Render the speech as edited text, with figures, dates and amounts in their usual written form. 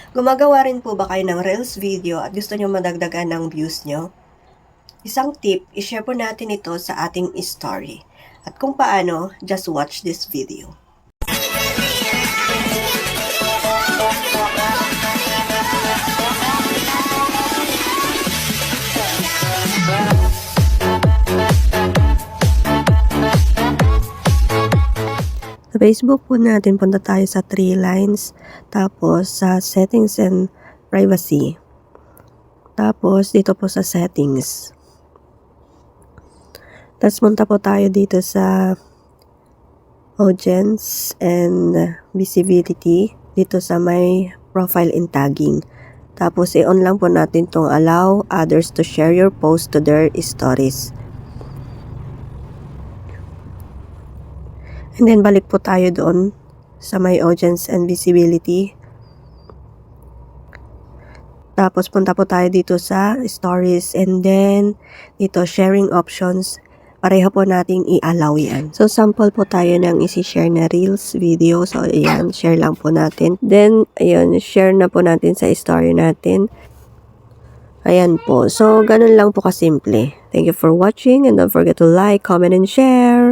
Gumagawa rin po ba kayo ng Reels video at gusto nyo madagdagan ng views nyo? Isang tip, ishare po natin ito sa ating story. At kung paano, just watch this video. Sa Facebook po natin, punta tayo sa 3 lines, tapos sa settings and privacy. Tapos dito po sa settings. Tapos punta po tayo dito sa audience and visibility, dito sa may profile and tagging. Tapos i-on lang po natin tong allow others to share your post to their stories. And then balik po tayo doon sa may audience and visibility. Tapos punta po tayo dito sa stories and then dito sharing options. Pareho po nating i-allow yan. So sample po tayo ng isi-share na reels video. So ayan, share lang po natin. Then ayun, share na po natin sa story natin. Ayan po. So ganun lang po kasimple. Thank you for watching and don't forget to like, comment, and share.